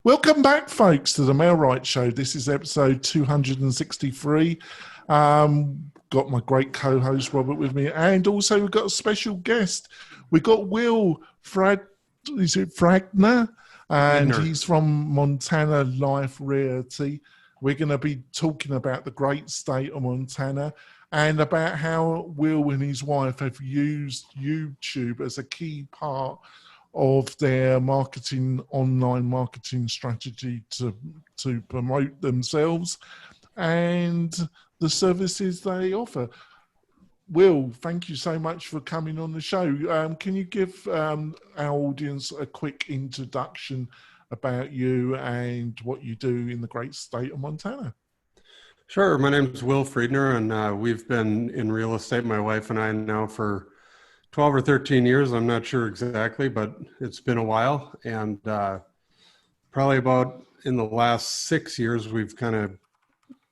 Welcome back, folks, to the Mail Right Show. This is episode 263. Got my great co-host Robert with me, and also we've got a special guest. We've got Will Fragner, and Friedner. he's from Montana Life Realty. We're going to be talking about the great state of Montana and about how Will and his wife have used YouTube as a key part of their online marketing strategy to promote themselves and the services they offer. Will, thank you so much for coming on the show. Can you give our audience a quick introduction about you and what you do in the great state of Montana? Sure. My name is Will Friedner, and we've been in real estate, my wife and I, now for 12 or 13 years. I'm not sure exactly, but it's been a while. And probably about in the last 6 years,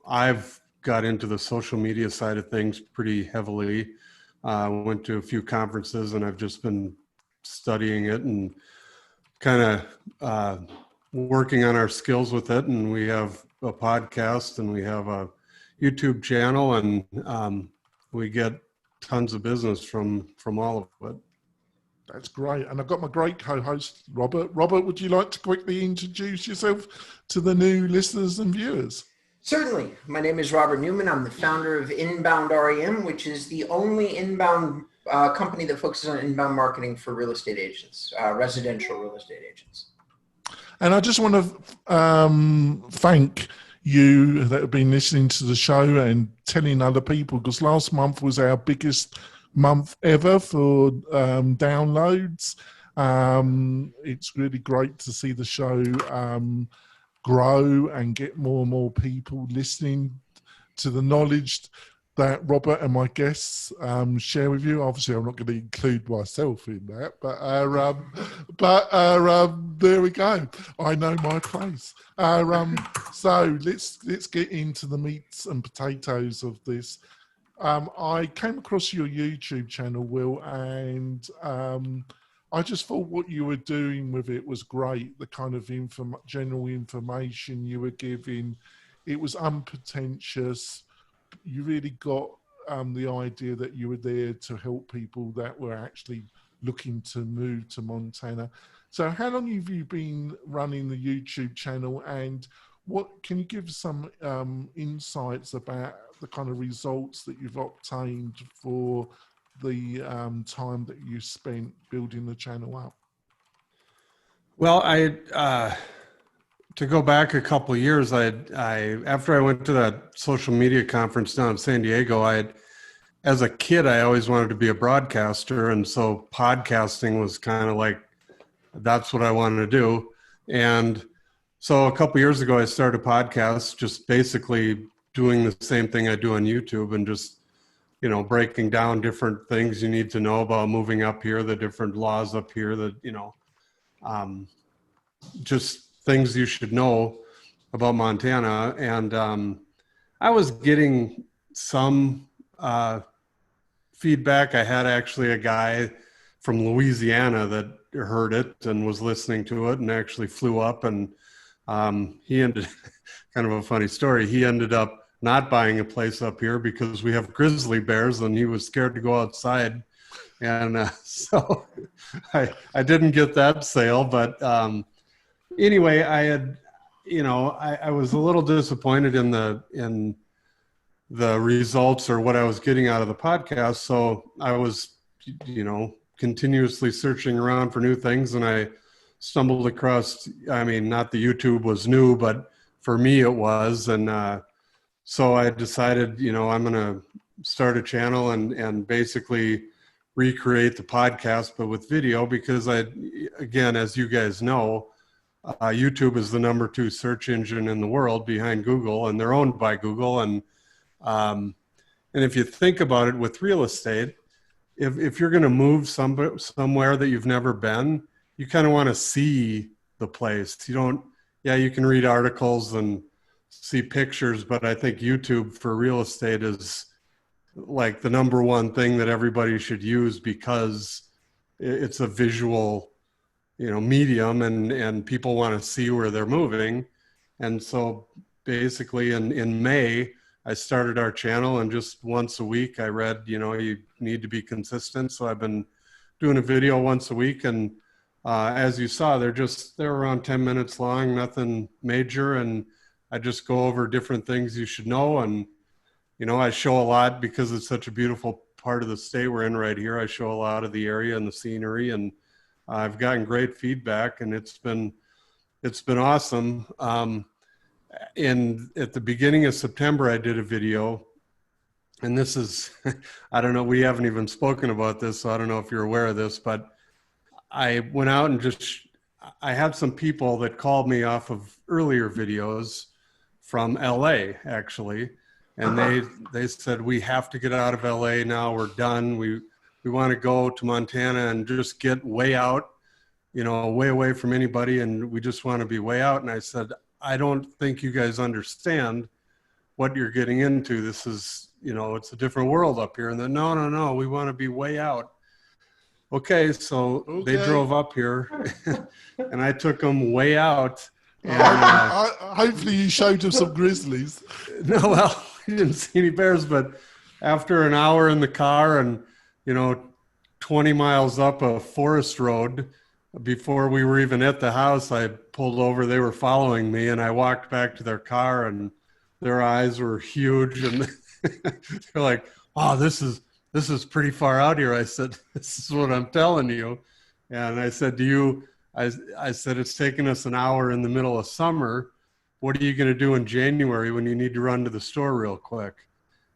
I've got into the social media side of things pretty heavily. Went to a few conferences, and I've just been studying it and kind of working on our skills with it. And we have a podcast and we have a YouTube channel, and we get tons of business from all of it. That's great. And I've got my great co-host, Robert. Robert, would you like to quickly introduce yourself to the new listeners and viewers? Certainly. My name is Robert Newman. I'm the founder of Inbound REM, which is the only inbound company that focuses on inbound marketing for real estate agents, residential real estate agents. And I just want to thank you that have been listening to the show and telling other people, because last month was our biggest month ever for downloads. It's really great to see the show grow and get more and more people listening to the knowledge that Robert and my guests share with you. Obviously, I'm not going to include myself in that, but there we go. I know my place. So let's get into the meats and potatoes of this. I came across your YouTube channel, Will, and I just thought what you were doing with it was great. The kind of general information you were giving, it was unpretentious. You really got the idea that you were there to help people that were actually looking to move to Montana. So how long have you been running the YouTube channel, and what can you give some insights about the kind of results that you've obtained for the time that you spent building the channel up? Well, to go back a couple of years, after I went to that social media conference down in San Diego, as a kid, I always wanted to be a broadcaster. And so podcasting was kind of like, that's what I wanted to do. And so a couple of years ago, I started a podcast, just basically doing the same thing I do on YouTube, and just, breaking down different things you need to know about moving up here, the different laws up here, just things you should know about Montana. And I was getting some feedback. I had actually a guy from Louisiana that heard it and was listening to it and actually flew up, and he ended kind of a funny story. He ended up not buying a place up here because we have grizzly bears, and he was scared to go outside. And so I didn't get that sale, but anyway, I was a little disappointed in the results or what I was getting out of the podcast. So I was, continuously searching around for new things, and I stumbled across, not the YouTube was new, but for me it was. And so I decided, I'm going to start a channel and basically recreate the podcast, but with video, because again, as you guys know, YouTube is the number 2 search engine in the world behind Google, and they're owned by Google. And if you think about it with real estate, if you're going to move somewhere that you've never been, you kind of want to see the place. You can read articles and see pictures, but I think YouTube for real estate is like the number 1 thing that everybody should use, because it's a visual medium, and people want to see where they're moving. And so basically in May, I started our channel, and just once a week I read, you need to be consistent. So I've been doing a video once a week, and as you saw, they're around 10 minutes long, nothing major. And I just go over different things you should know. And, I show a lot because it's such a beautiful part of the state we're in right here. I show a lot of the area and the scenery, and I've gotten great feedback, and it's been awesome. At the beginning of September, I did a video, and this is, I don't know, we haven't even spoken about this, so I don't know if you're aware of this, but I went out and I had some people that called me off of earlier videos from LA, actually. And they said, we have to get out of LA now. We're done. We want to go to Montana and just get way out, way away from anybody. And we just want to be way out. And I said, I don't think you guys understand what you're getting into. This is, it's a different world up here. And then, no, we want to be way out. Okay, so they drove up here and I took them way out. And, hopefully you showed them some grizzlies. No, well, we didn't see any bears, but after an hour in the car and, 20 miles up a forest road, before we were even at the house, I pulled over. They were following me, and I walked back to their car, and their eyes were huge, and they're like, "Oh, this is pretty far out here." I said, "This is what I'm telling you," and I said, I said, "It's taken us an hour in the middle of summer. What are you going to do in January when you need to run to the store real quick?"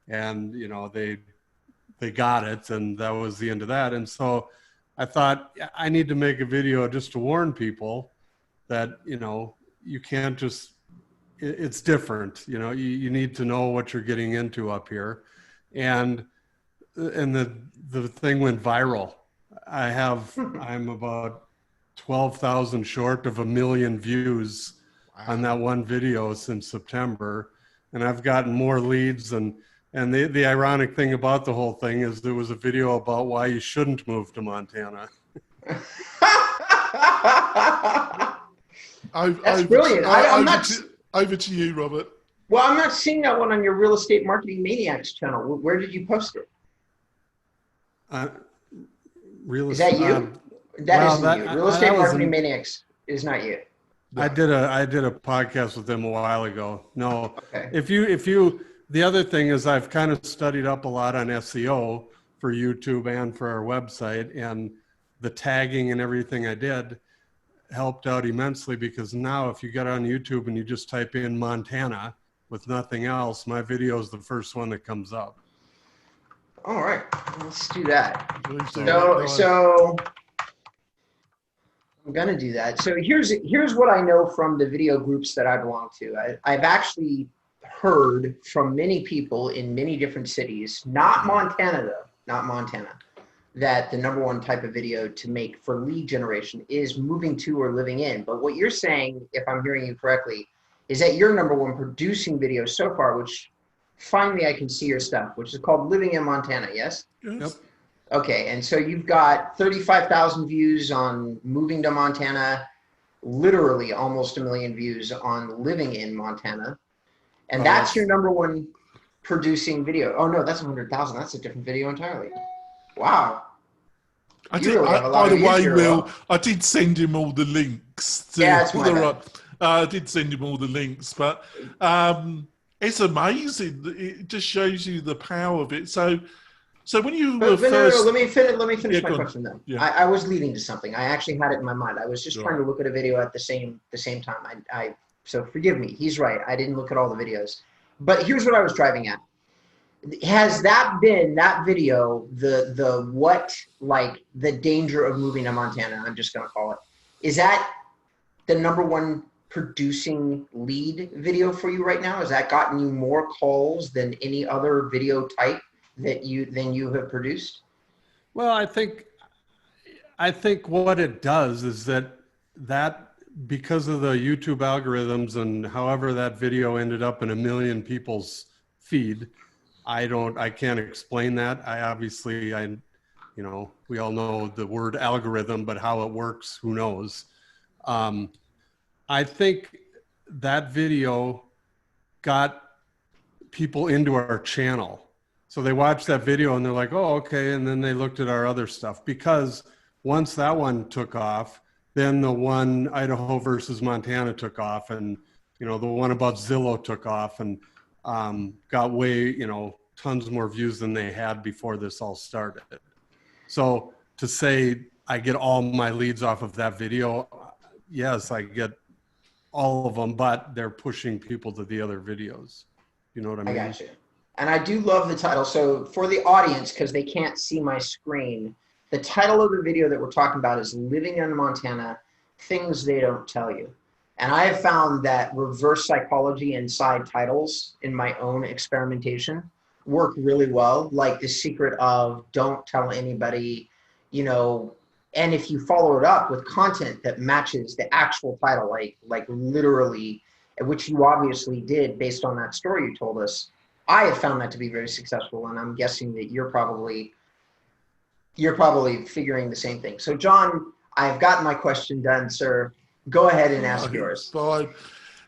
And they got it, and that was the end of that. And so I thought, I need to make a video just to warn people that, you can't just, it's different. You need to know what you're getting into up here. And the thing went viral. I'm about 12,000 short of 1 million views on that one video since September. And I've gotten more leads. And the ironic thing about the whole thing is there was a video about why you shouldn't move to Montana. That's brilliant. Over to you, Robert. Well, I'm not seeing that one on your Real Estate Marketing Maniacs channel. Where did you post it? Is that you? That isn't you. Real Estate Marketing Maniacs is not you. I did a podcast with them a while ago. No, okay. If you the other thing is I've kind of studied up a lot on SEO for YouTube and for our website, and the tagging and everything I did helped out immensely, because now if you get on YouTube and you just type in Montana with nothing else, my video is the first one that comes up. All right, let's do that. So I'm gonna do that. So here's what I know from the video groups that I belong to. I've actually heard from many people in many different cities, not Montana though, not Montana, that the number one type of video to make for lead generation is moving to or living in. But what you're saying, if I'm hearing you correctly, is that your number one producing video so far, which finally I can see your stuff, which is called Living in Montana, yes? Yep. Okay, and so you've got 35,000 views on moving to Montana, literally almost 1 million views on living in Montana. And that's your number one producing video. Oh no, that's 100,000. That's a different video entirely. Wow. By the way, Will, I did send him all the links. I did send him all the links, but it's amazing. It just shows you the power of it. So when you were first... Let me finish my question then. Yeah. I was leading to something. I actually had it in my mind. I was just trying to look at a video at the same time. So forgive me. He's right. I didn't look at all the videos. But here's what I was driving at. Has that been, that video, the danger of moving to Montana, I'm just going to call it, is that the number one producing lead video for you right now? Has that gotten you more calls than any other video type that you have produced? Well, I think what it does is that because of the YouTube algorithms and however that video ended up in 1 million people's feed, I can't explain that. I You know, we all know the word algorithm, but how it works, who knows? I think that video got people into our channel. So they watched that video and they're like, oh, okay. And then they looked at our other stuff, because once that one took off, then the one Idaho versus Montana took off, and, you know, the one about Zillow took off and got way, you know, tons more views than they had before this all started. So to say I get all my leads off of that video, yes, I get all of them, but they're pushing people to the other videos. You know what I mean? I got you. And I do love the title. So for the audience, because they can't see my screen, the title of the video that we're talking about is Living in Montana, Things They Don't Tell You. And I have found that reverse psychology inside titles in my own experimentation work really well. Like the secret of don't tell anybody, you know, and if you follow it up with content that matches the actual title, like literally, which you obviously did based on that story you told us, I have found that to be very successful. And I'm guessing that you're probably figuring the same thing. So John, I've gotten my question done, sir. Go ahead and ask yours. Fine.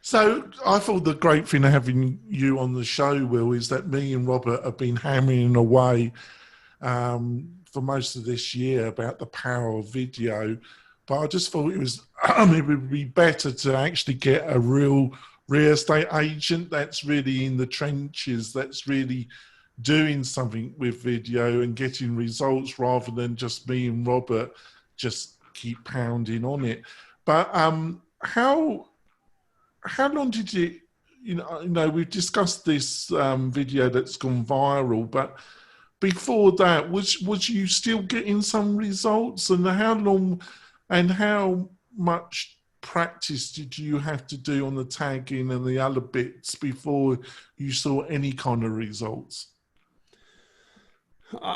So I thought the great thing of having you on the show, Will, is that me and Robert have been hammering away for most of this year about the power of video. But I just thought it would be better to actually get a real estate agent that's really in the trenches, that's really doing something with video and getting results, rather than just me and Robert just keep pounding on it. But how long did you know, we've discussed this video that's gone viral, but before that, was you still getting some results? And how long and how much practice did you have to do on the tagging and the other bits before you saw any kind of results?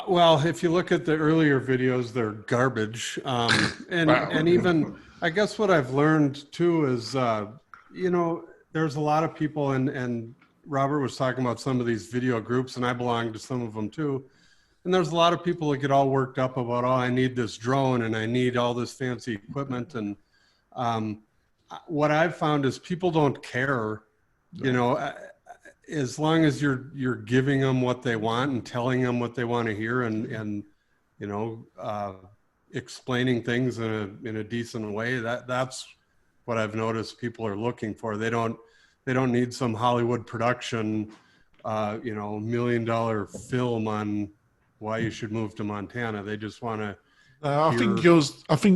Well, if you look at the earlier videos, they're garbage. And even, I guess what I've learned too is, you know, there's a lot of people, and Robert was talking about some of these video groups, and I belong to some of them too. And there's a lot of people that get all worked up about, oh, I need this drone and I need all this fancy equipment. And what I've found is people don't care, you know, as long as you're giving them what they want and telling them what they want to hear, and you know, explaining things in a decent way. That's what I've noticed people are looking for. They don't need some Hollywood production, you know, $1 million film on why you should move to Montana. They just want to. I think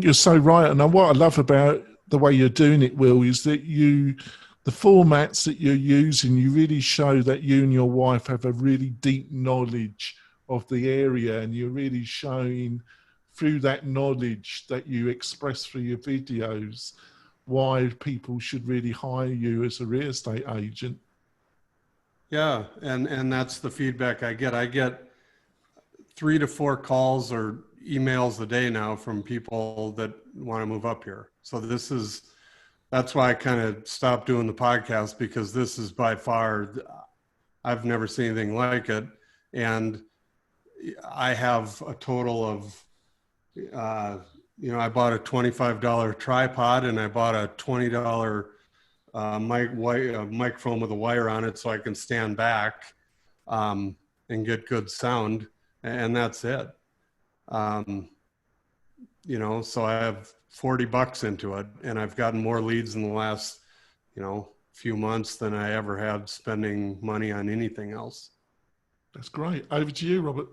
you're so right. And what I love about the way you're doing it, Will, is that the formats that you're using, you really show that you and your wife have a really deep knowledge of the area, and you're really showing through that knowledge that you express through your videos why people should really hire you as a real estate agent. Yeah, and that's the feedback I get. I get 3 to 4 calls or emails a day now from people that want to move up here. So that's why I kind of stopped doing the podcast, because this is by far, I've never seen anything like it. And I have a total of, you know, I bought a $25 tripod, and I bought a $20 microphone with a wire on it so I can stand back and get good sound. And that's it. You know, so I have $40 into it, and I've gotten more leads in the last, you know, few months than I ever had spending money on anything else. That's great. Over to you, Robert.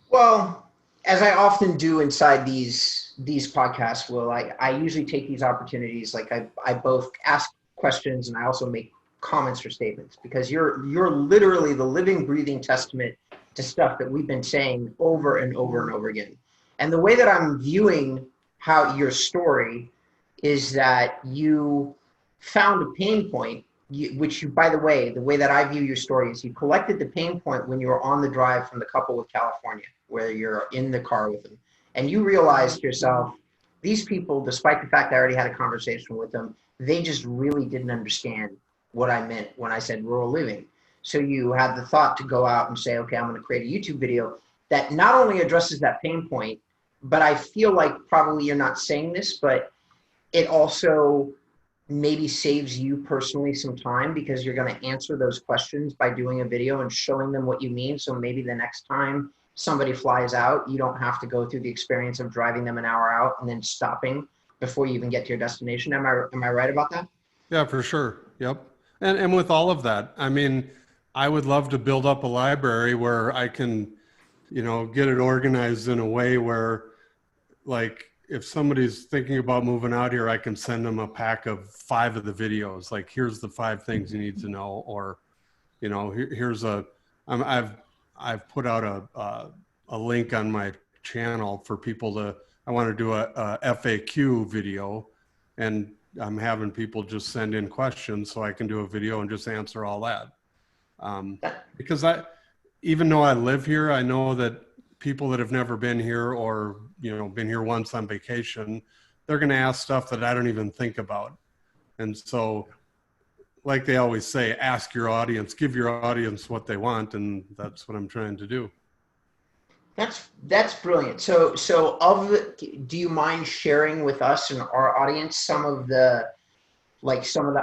Well, as I often do inside these podcasts, Will, I usually take these opportunities. Like I both ask questions and I also make comments or statements, because you're literally the living, breathing testament to stuff that we've been saying over and over and over again. And the way that I'm viewing how your story is that you found a pain point, which you, by the way that I view your story is you collected the pain point when you were on the drive from the couple with California, where you're in the car with them. And you realized to yourself, these people, despite the fact I already had a conversation with them, they just really didn't understand what I meant when I said rural living. So you had the thought to go out and say, okay, I'm going to create a YouTube video. that not only addresses that pain point, but I feel like probably you're not saying this, but it also maybe saves you personally some time because you're going to answer those questions by doing a video and showing them what you mean. So maybe the next time somebody flies out, you don't have to go through the experience of driving them an hour out and then stopping before you even get to your destination. Am I right about that? Yeah, for sure. Yep. And with all of that, I mean, I would love to build up a library where I can, get it organized in a way where, like, if somebody's thinking about moving out here, I can send them a pack of 5 of the videos. Like, here's the 5 things you need to know, or, here's I've put out a link on my channel for people to. I want to do a FAQ video, and I'm having people just send in questions so I can do a video and just answer all that. Because even though I live here, I know that people that have never been here or, been here once on vacation, they're going to ask stuff that I don't even think about. And so, like they always say, ask your audience, give your audience what they want. And that's what I'm trying to do. That's brilliant. So do you mind sharing with us and our audience some of the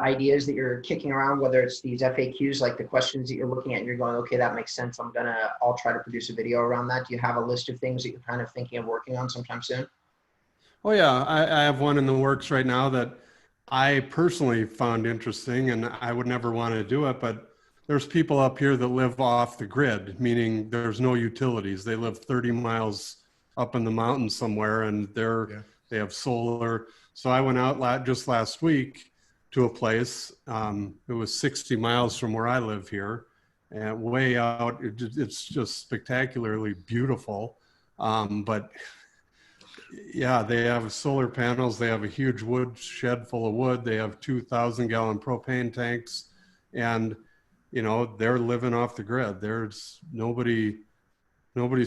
ideas that you're kicking around, whether it's these FAQs, like the questions that you're looking at and you're going, okay, that makes sense. I'll try to produce a video around that. Do you have a list of things that you're kind of thinking of working on sometime soon? Oh yeah. I have one in the works right now that I personally found interesting, and I would never want to do it, but there's people up here that live off the grid, meaning there's no utilities. They live 30 miles up in the mountains somewhere, and they have solar. So I went out just last week to a place. It was 60 miles from where I live here, and way out. It's just spectacularly beautiful. But yeah, they have solar panels. They have a huge wood shed full of wood. They have 2,000-gallon propane tanks, and they're living off the grid. There's nobody's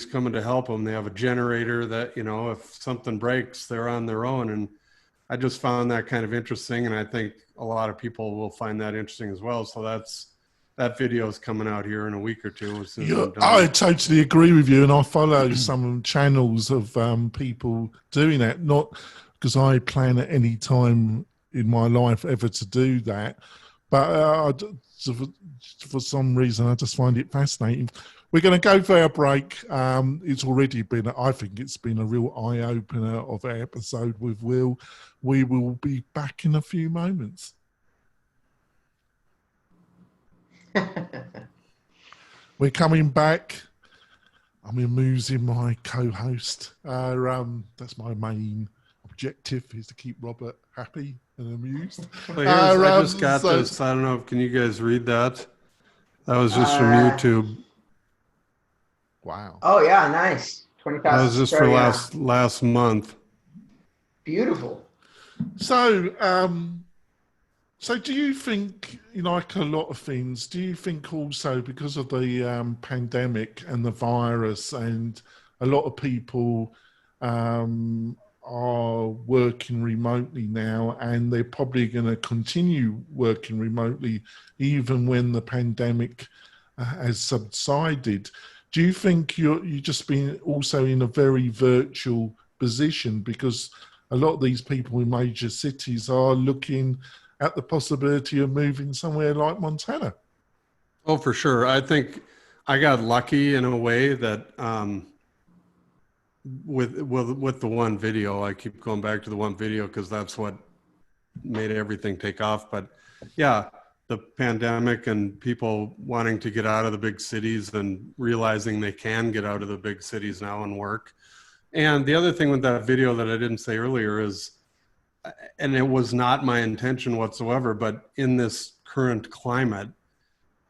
coming to help them. They have a generator that, if something breaks, they're on their own. And I just found that kind of interesting. And I think a lot of people will find that interesting as well. So that video is coming out here in a week or two. I totally agree with you. And I follow some channels of people doing that, not because I plan at any time in my life ever to do that, but for some reason, I just find it fascinating. We're going to go for our break. It's already been, I think it's been a real eye-opener of our episode with Will. We will be back in a few moments. We're coming back. I'm amusing my co-host. That's my main objective, is to keep Robert happy and amused. Well, I just got this. I don't know. Can you guys read that? That was just from YouTube. Wow. Oh yeah, nice. 20,000. That was just for last month. Beautiful. So do you think, like a lot of things, do you think also because of the pandemic and the virus, and a lot of people are working remotely now, and they're probably going to continue working remotely even when the pandemic has subsided? Do you think you're just been also in a very virtual position, because a lot of these people in major cities are looking at the possibility of moving somewhere like Montana? Oh, for sure. I think I got lucky in a way that with the one video, I keep going back to the one video because that's what made everything take off. But yeah, the pandemic and people wanting to get out of the big cities and realizing they can get out of the big cities now and work. And the other thing with that video that I didn't say earlier is, and it was not my intention whatsoever, but in this current climate,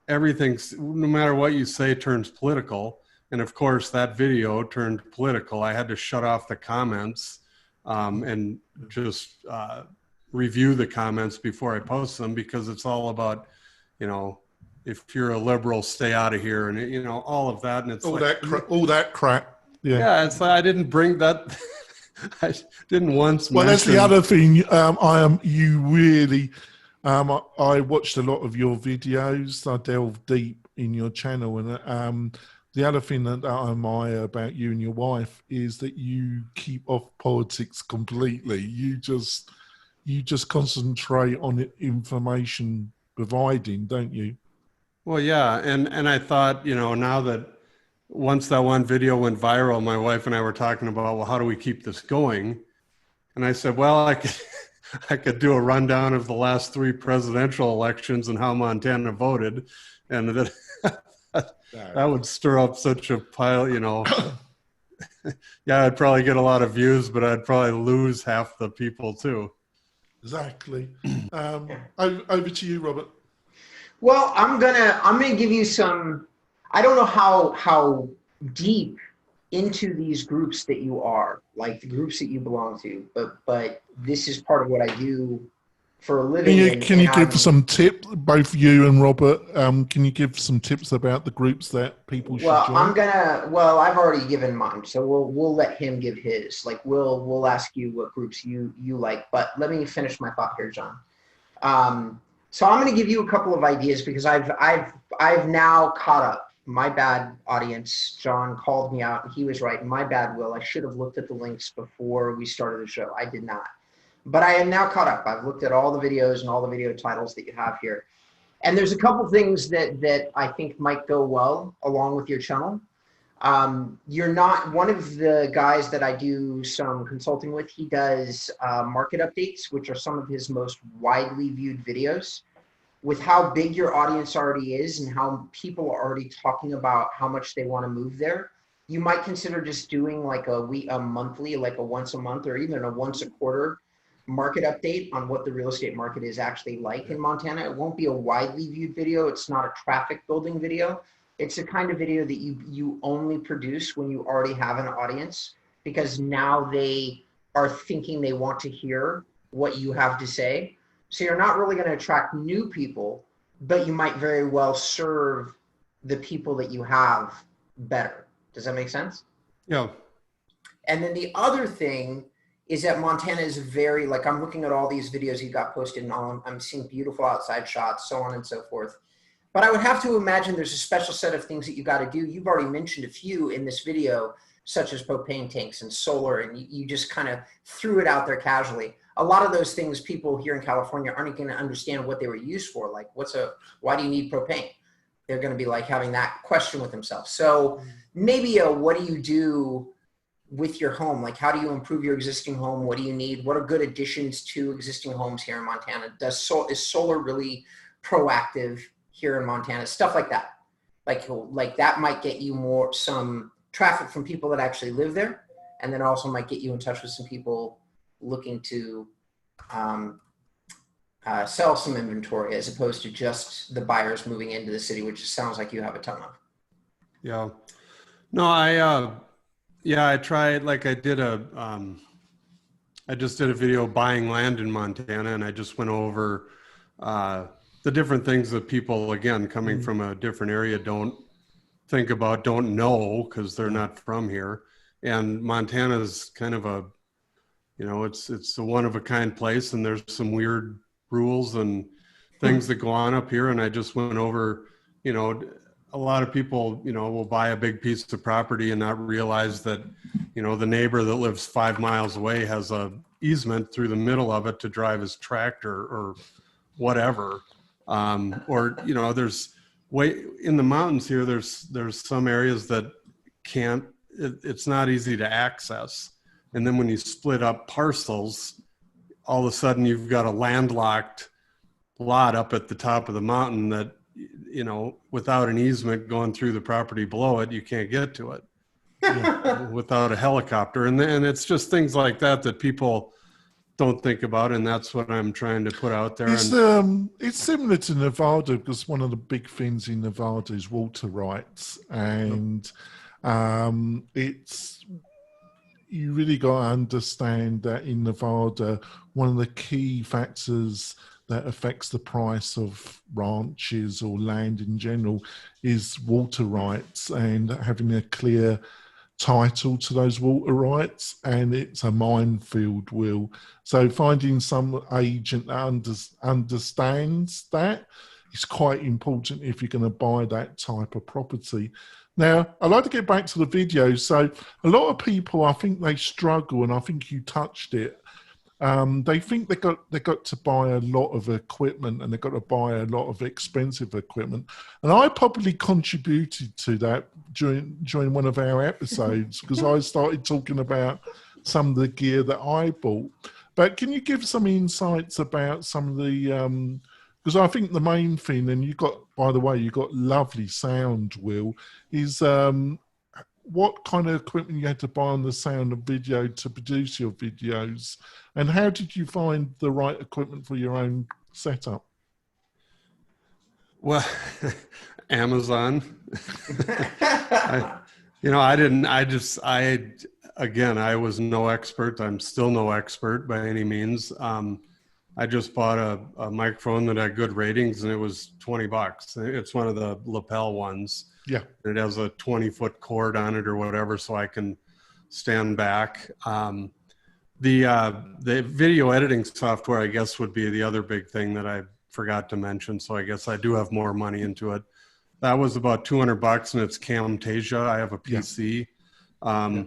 everything's, no matter what you say, turns political. And of course, that video turned political. I had to shut off the comments and just review the comments before I post them, because it's all about, if you're a liberal, stay out of here, and all of that. And it's all that crap. Yeah, it's like I didn't bring that. I didn't once. Well, that's the other thing. I watched a lot of your videos. I delved deep in your channel, and the other thing that I admire about you and your wife is that you keep off politics completely. You just concentrate on information providing, don't you? Well, yeah, and I thought, now that once that one video went viral, my wife and I were talking about, well, how do we keep this going? And I said, well, I could I could do a rundown of the last 3 presidential elections and how Montana voted, and that would stir up such a pile, Yeah, I'd probably get a lot of views, but I'd probably lose half the people too. Exactly. Over to you, Robert. Well, I'm gonna give you some. I don't know how deep into these groups that you are, like the groups that you belong to, but this is part of what I do for a living. Can you give some tips, both you and Robert? Can you give some tips about the groups that people should join? I've already given mine, so we'll let him give his. Like we'll ask you what groups you like, but let me finish my thought here, John. So I'm going to give you a couple of ideas because I've now caught up. My bad, audience. John called me out and he was right. My bad, Will. I should have looked at the links before we started the show. I did not. But I am now caught up. I've looked at all the videos and all the video titles that you have here. And there's a couple things that I think might go well along with your channel. You're not one of the guys that I do some consulting with. He does market updates, which are some of his most widely viewed videos. With how big your audience already is and how people are already talking about how much they want to move there, you might consider just doing like a monthly, like a once a month or even a once a quarter market update on what the real estate market is actually like in Montana. It won't be a widely viewed video. It's not a traffic building video. It's a kind of video that you only produce when you already have an audience, because now they are thinking they want to hear what you have to say. So you're not really going to attract new people, but you might very well serve the people that you have better. Does that make sense? Yeah. And then the other thing is that Montana is very, like, I'm looking at all these videos you got posted and all, I'm seeing beautiful outside shots, so on and so forth. But I would have to imagine there's a special set of things that you got to do. You've already mentioned a few in this video, such as propane tanks and solar, and you just kind of threw it out there casually. A lot of those things people here in California aren't going to understand what they were used for. Like, why do you need propane? They're going to be like having that question with themselves. So maybe what do you do with your home? Like, how do you improve your existing home? What do you need? What are good additions to existing homes here in Montana? Is solar really proactive here in Montana? Stuff like that. Like that might get you some traffic from people that actually live there, and then also might get you in touch with some people looking to sell some inventory, as opposed to just the buyers moving into the city, which sounds like you have a ton of. Yeah. No, I tried, like I just did a video buying land in Montana, and I just went over the different things that people, again, coming from a different area don't think about, don't know, because they're not from here. And Montana's kind of a, it's a one of a kind place, and there's some weird rules and things that go on up here. And I just went over, a lot of people, will buy a big piece of property and not realize that, the neighbor that lives 5 miles away has a easement through the middle of it to drive his tractor or whatever. Or, there's way in the mountains here, there's some areas that it's not easy to access. And then when you split up parcels, all of a sudden you've got a landlocked lot up at the top of the mountain that, without an easement going through the property below it, you can't get to it without a helicopter. And it's just things like that people don't think about. And that's what I'm trying to put out there. It's similar to Nevada, because one of the big things in Nevada is water rights. And you really got to understand that in Nevada, one of the key factors that affects the price of ranches or land in general is water rights, and having a clear title to those water rights. And it's a minefield, Will. So finding some agent that understands that is quite important if you're going to buy that type of property. Now, I'd like to get back to the video. So a lot of people, I think they struggle, and I think you touched it. They think they got to buy a lot of equipment, and they've got to buy a lot of expensive equipment. And I probably contributed to that during one of our episodes, because I started talking about some of the gear that I bought. But can you give some insights about some of the, because I think the main thing, and you got, by the way, you got lovely sound, Will, is what kind of equipment you had to buy on the sound and video to produce your videos, and how did you find the right equipment for your own setup? Well, Amazon. Again, I was no expert. I'm still no expert by any means. I just bought a microphone that had good ratings, and it was $20. It's one of the lapel ones. Yeah. It has a 20-foot cord on it or whatever, so I can stand back. The video editing software, I guess, would be the other big thing that I forgot to mention. So I guess I do have more money into it. That was about $200, and it's Camtasia. I have a PC. Yeah.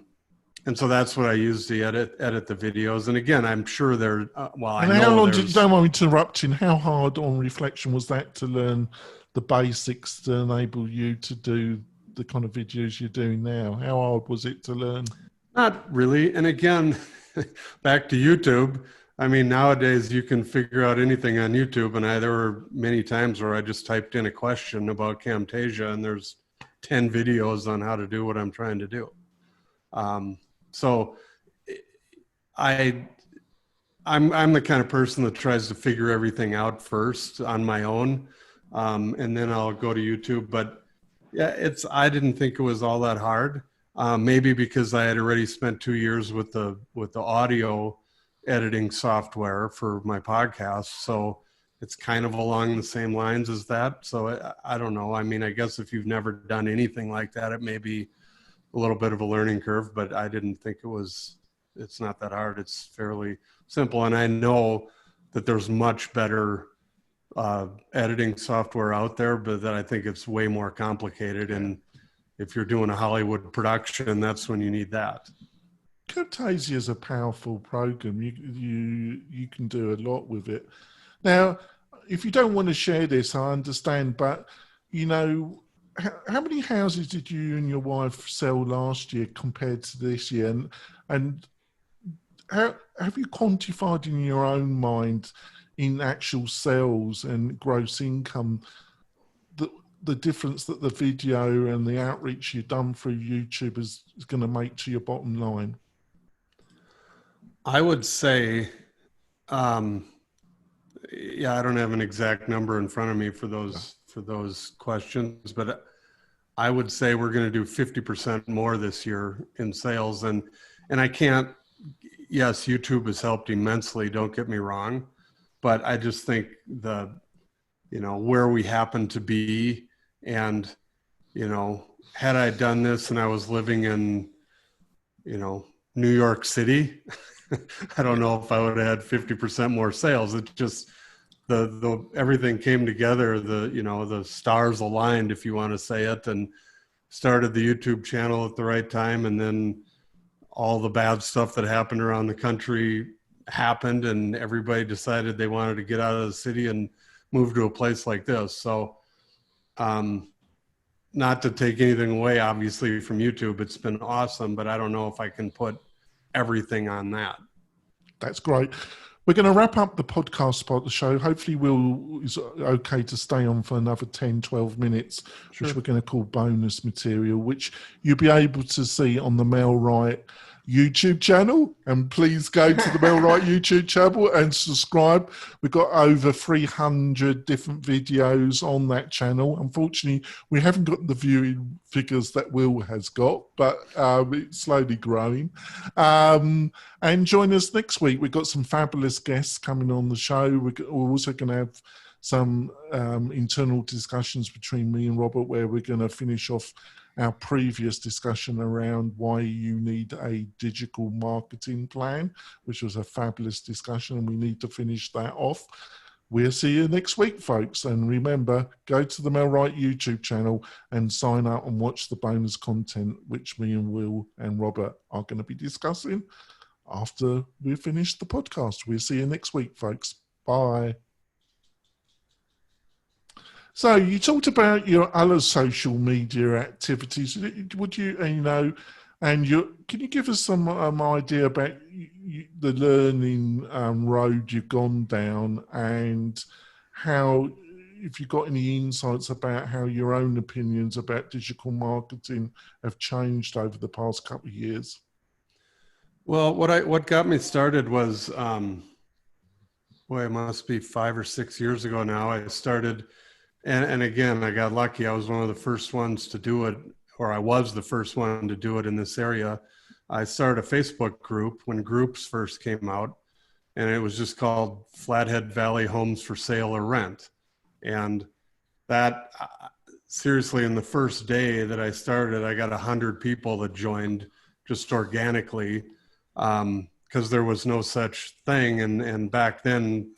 And so that's what I use to edit the videos. And again, I'm sure they're, and how long don't mind interrupting, how hard on reflection was that to learn the basics to enable you to do the kind of videos you're doing now? How hard was it to learn? Not really. And again, back to YouTube. I mean, nowadays you can figure out anything on YouTube. And there were many times where I just typed in a question about Camtasia, and there's 10 videos on how to do what I'm trying to do. So I'm the kind of person that tries to figure everything out first on my own. And then I'll go to YouTube, but yeah, I didn't think it was all that hard. Maybe because I had already spent 2 years with the audio editing software for my podcast. So it's kind of along the same lines as that. So I don't know. I mean, I guess if you've never done anything like that, it may be a little bit of a learning curve, but I didn't think it's not that hard. It's fairly simple. And I know that there's much better editing software out there, but that I think it's way more complicated. And if you're doing a Hollywood production, that's when you need that. Camtasia is a powerful program. You can do a lot with it. Now, if you don't want to share this, I understand, but you know, how many houses did you and your wife sell last year compared to this year? And how have you quantified in your own mind, in actual sales and gross income, the difference that the video and the outreach you've done through YouTube is going to make to your bottom line? I would say, I don't have an exact number in front of me for those questions, but I would say we're going to do 50% more this year in sales. And I can't, yes, YouTube has helped immensely. Don't get me wrong, but I just think where we happen to be, and, had I done this and I was living in, New York City, I don't know if I would have had 50% more sales. It just, the everything came together, the stars aligned, if you want to say it, and started the YouTube channel at the right time. And then all the bad stuff that happened around the country happened, and everybody decided they wanted to get out of the city and move to a place like this. So, not to take anything away, obviously, from YouTube, it's been awesome, but I don't know if I can put everything on that. That's great. We're going to wrap up the podcast part of the show. Hopefully Will is okay to stay on for another 10, 12 minutes, sure, which we're going to call bonus material, which you'll be able to see on the Mel Wright YouTube channel. And please go to the Mel Wright YouTube channel and subscribe. We've got over 300 different videos on that channel. Unfortunately, we haven't got the viewing figures that Will has got, but it's slowly growing. And join us next week. We've got some fabulous guests coming on the show. We're also going to have some internal discussions between me and Robert, where we're going to finish off our previous discussion around why you need a digital marketing plan, which was a fabulous discussion, and we need to finish that off. we'll see you next week, folks. And remember, go to the Mel Wright YouTube channel and sign up and watch the bonus content, which me and Will and Robert are going to be discussing after we finish the podcast. We'll see you next week, folks. Bye. So you talked about your other social media activities. Would you, and can you give us some idea about the learning road you've gone down, and how, if you've got any insights about how your own opinions about digital marketing have changed over the past couple of years? Well, what got me started was, it must be 5 or 6 years ago now. I started, and again, I got lucky. I was one of the first ones to do it, or I was the first one to do it in this area. I started a Facebook group when groups first came out, and it was just called Flathead Valley Homes for Sale or Rent. And that, seriously, in the first day that I started, I got 100 people that joined just organically, because there was no such thing. And back then,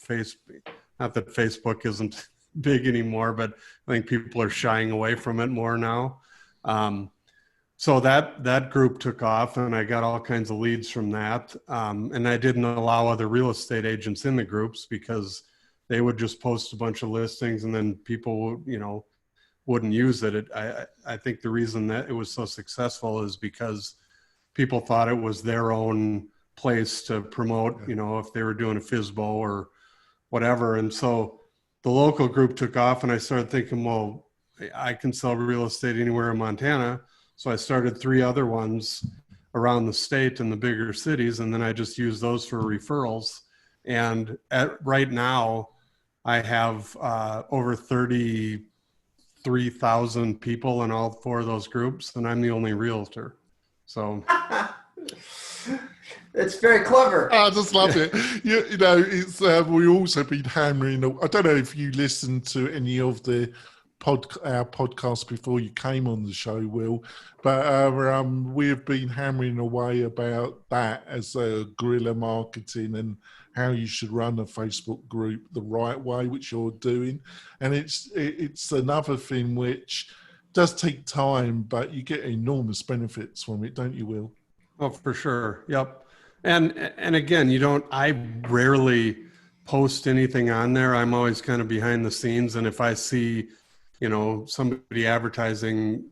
not that Facebook isn't big anymore, but I think people are shying away from it more now. So that group took off, and I got all kinds of leads from that. And I didn't allow other real estate agents in the groups because they would just post a bunch of listings, and then people, wouldn't use it. I think the reason that it was so successful is because people thought it was their own place to promote, if they were doing a FSBO or whatever. And so the local group took off, and I started thinking, well, I can sell real estate anywhere in Montana. So I started 3 other ones around the state in the bigger cities, and then I just used those for referrals. And right now, I have over 33,000 people in all 4 of those groups, and I'm the only realtor. So that's very clever. I just love it. It's we also been hammering. I don't know if you listened to any of our podcast before you came on the show, Will, but we have been hammering away about that as guerrilla marketing and how you should run a Facebook group the right way, which you're doing. And it's another thing which does take time, but you get enormous benefits from it, don't you, Will? Oh, for sure. Yep. And again, I rarely post anything on there. I'm always kind of behind the scenes. And if I see, somebody advertising,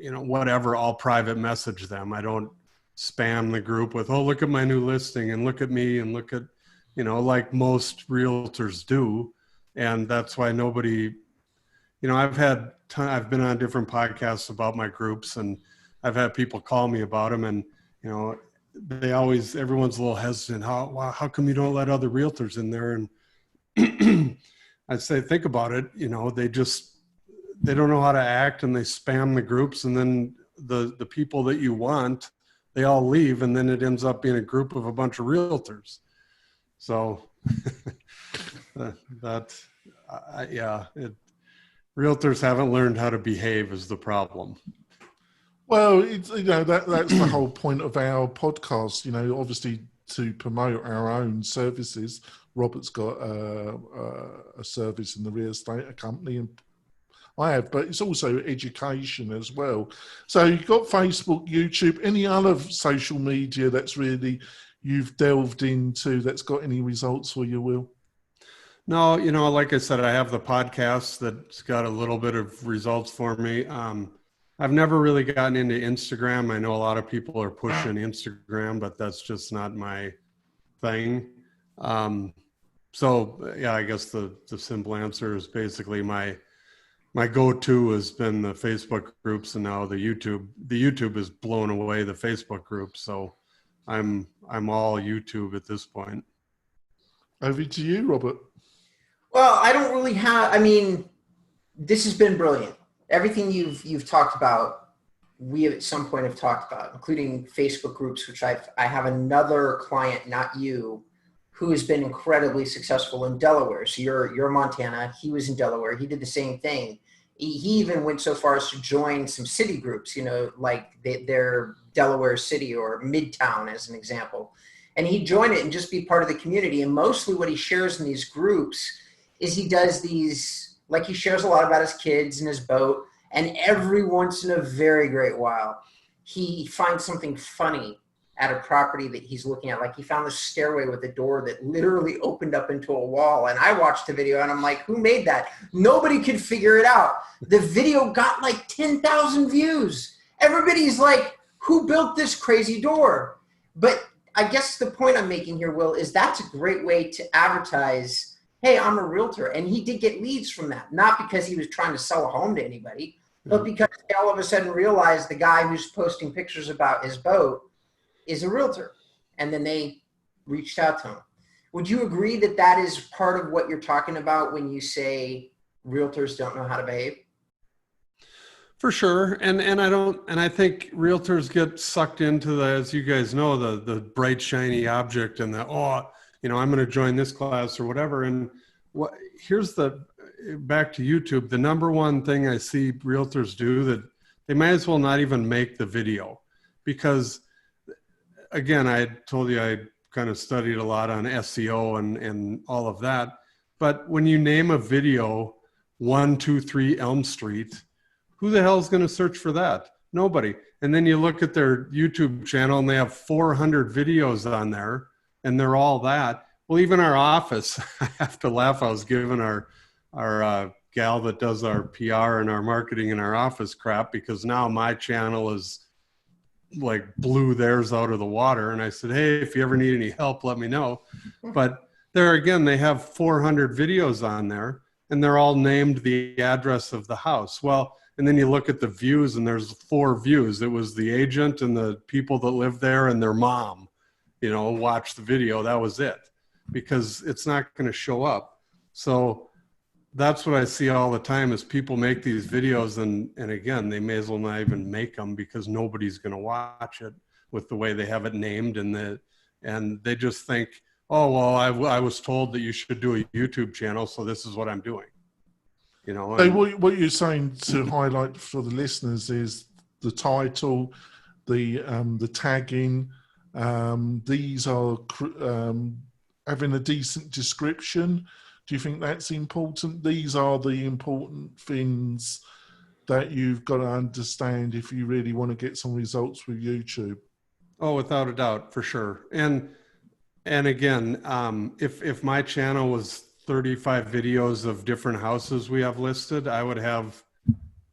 whatever, I'll private message them. I don't spam the group with, oh, look at my new listing and look at me and look at, like most realtors do. And that's why nobody, I've been on different podcasts about my groups, and I've had people call me about them, and, everyone's a little hesitant. How come you don't let other realtors in there? And I'd say, think about it. They don't know how to act, and they spam the groups, and then the people that you want, they all leave, and then it ends up being a group of a bunch of realtors. So realtors haven't learned how to behave is the problem. Well, it's, that's the whole point of our podcast, obviously to promote our own services. Robert's got a service in the real estate, a company, and I have, but it's also education as well. So you've got Facebook, YouTube, any other social media that's really you've delved into that's got any results for you, Will? No, like I said, I have the podcast that's got a little bit of results for me. I've never really gotten into Instagram. I know a lot of people are pushing Instagram, but that's just not my thing. So yeah, I guess the simple answer is basically my go-to has been the Facebook groups, and now the YouTube. The YouTube has blown away the Facebook groups, so I'm all YouTube at this point. Over to you, Robert. Well, I don't really have. I mean, this has been brilliant. Everything you've talked about, we at some point have talked about, including Facebook groups, which I have another client, not you, who has been incredibly successful in Delaware. So you're Montana. He was in Delaware. He did the same thing. He even went so far as to join some city groups, like their Delaware City or Midtown as an example. And he'd join it and just be part of the community. And mostly what he shares in these groups is he does these, like he shares a lot about his kids and his boat. And every once in a very great while, he finds something funny at a property that he's looking at. Like he found this stairway with a door that literally opened up into a wall. And I watched the video and I'm like, who made that? Nobody could figure it out. The video got like 10,000 views. Everybody's like, who built this crazy door? But I guess the point I'm making here, Will, is that's a great way to advertise, hey, I'm a realtor. And he did get leads from that, not because he was trying to sell a home to anybody, but because they all of a sudden realized the guy who's posting pictures about his boat is a realtor. And then they reached out to him. Would you agree that that is part of what you're talking about when you say realtors don't know how to behave? For sure. And I think realtors get sucked into the, as you guys know, the bright, shiny object and the, oh, you know, I'm going to join this class or whatever. And here's back to YouTube, the number one thing I see realtors do that they might as well not even make the video, because again, I told you I kind of studied a lot on SEO and all of that. But when you name a video 123 Elm Street, who the hell is going to search for that? Nobody. And then you look at their YouTube channel and they have 400 videos on there and they're all that. Well, even our office, I have to laugh. I was giving our gal that does our PR and our marketing in our office crap, because now my channel is like blew theirs out of the water. And I said, hey, if you ever need any help, let me know. But there again, they have 400 videos on there and they're all named the address of the house. Well, and then you look at the views and there's 4 views. It was the agent and the people that live there and their mom, you know, watched the video. That was it, because it's not going to show up. So that's what I see all the time is people make these videos and again, they may as well not even make them, because nobody's going to watch it with the way they have it named. And they just think, oh, well, I was told that you should do a YouTube channel, so this is what I'm doing. You know, so what you're saying to highlight for the listeners is the title, the tagging. These are having a decent description. Do you think that's important? These are the important things that you've got to understand if you really want to get some results with YouTube. Oh, without a doubt, for sure. And again, if my channel was 35 videos of different houses we have listed, I would have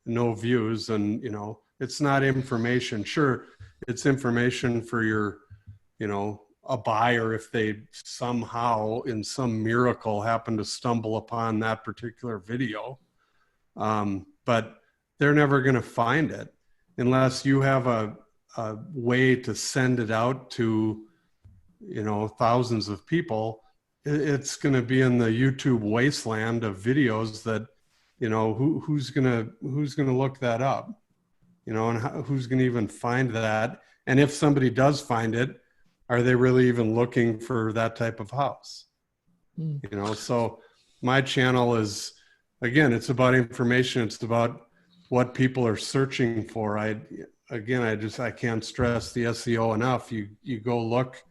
no views. And, you know, it's not information. Sure, it's information for your, you know, a buyer if they somehow in some miracle happen to stumble upon that particular video. But they're never going to find it unless you have a way to send it out to, you know, thousands of people. It's going to be in the YouTube wasteland of videos that, you know, who's going to look that up, you know, and who's going to even find that? And if somebody does find it, are they really even looking for that type of house? You know, so my channel is, again, it's about information. It's about what people are searching for. I can't stress the SEO enough. You go look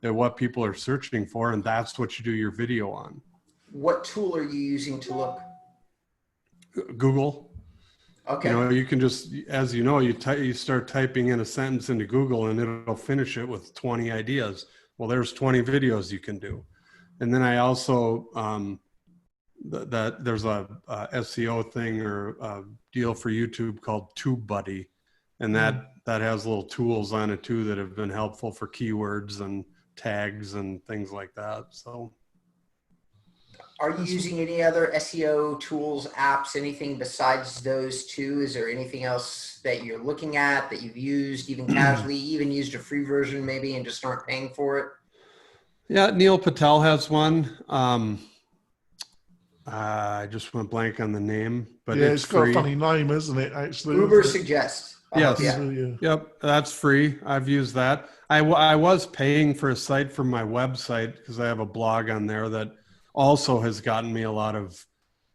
at what people are searching for, and that's what you do your video on. What tool are you using to look? Google. Okay. You know, you can just, as you know, you start typing in a sentence into Google and it'll finish it with 20 ideas. Well, there's 20 videos you can do. And then I also, that there's a SEO thing or a deal for YouTube called TubeBuddy. And that has little tools on it too that have been helpful for keywords and tags and things like that. So. Are you using any other SEO tools, apps, anything besides those two? Is there anything else that you're looking at that you've used, even casually, even used a free version maybe and just aren't paying for it? Yeah, Neil Patel has one. I just went blank on the name, but yeah, it's got free. a funny name, isn't it? Actually, Uber Suggest. Yes. Yeah. Yep, that's free. I've used that. I was paying for a site from my website because I have a blog on there that also has gotten me a lot of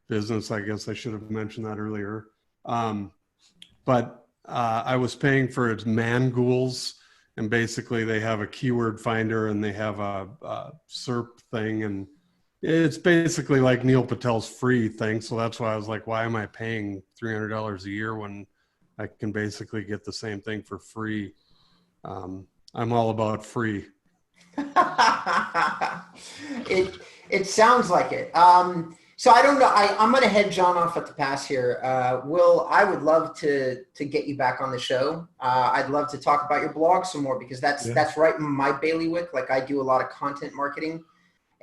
business. I guess I should have mentioned that earlier. But I was paying for its Mangools, and basically they have a keyword finder and they have a SERP thing, and It's basically like Neil Patel's free thing. So that's why I was like, why am I paying $300 a year when I can basically get the same thing for free? I'm all about free. It sounds like it. So I don't know. I'm going to head John off at the pass here. Will, I would love to get you back on the show. I'd love to talk about your blog some more because that's right in my bailiwick. Like I do a lot of content marketing,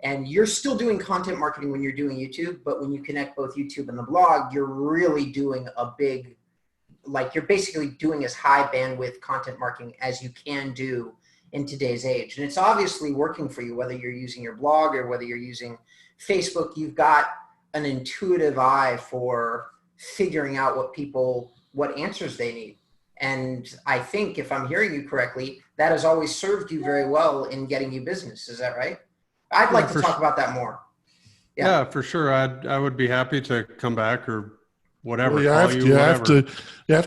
and you're still doing content marketing when you're doing YouTube. But when you connect both YouTube and the blog, you're really doing a big, like you're basically doing as high bandwidth content marketing as you can do in today's age. And it's obviously working for you, whether you're using your blog or whether you're using Facebook. You've got an intuitive eye for figuring out what answers they need. And I think if I'm hearing you correctly, that has always served you very well in getting you business. Is that right? I'd like to talk about that more. Yeah, for sure. I would be happy to come back or whatever. Well, you have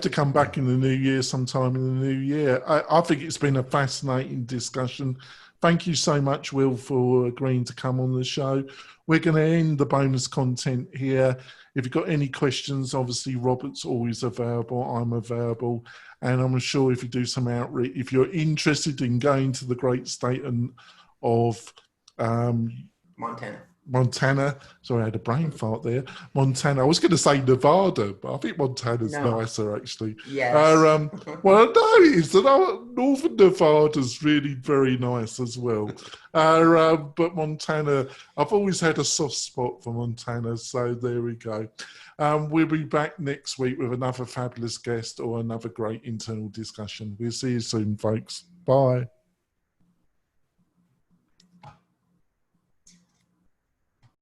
to come back in the new year, sometime in the new year. I think it's been a fascinating discussion. Thank you so much, Will, for agreeing to come on the show. We're going to end the bonus content here. If you've got any questions, obviously Robert's always available. I'm available. And I'm sure if you do some outreach, if you're interested in going to the great state of Montana. Sorry, I had a brain fart there. Montana. I was going to say Nevada, but I think Montana's nicer, actually. Yes. What I noticed that Northern Nevada's really very nice as well. But Montana, I've always had a soft spot for Montana, so there we go. We'll be back next week with another fabulous guest or another great internal discussion. We'll see you soon, folks. Bye.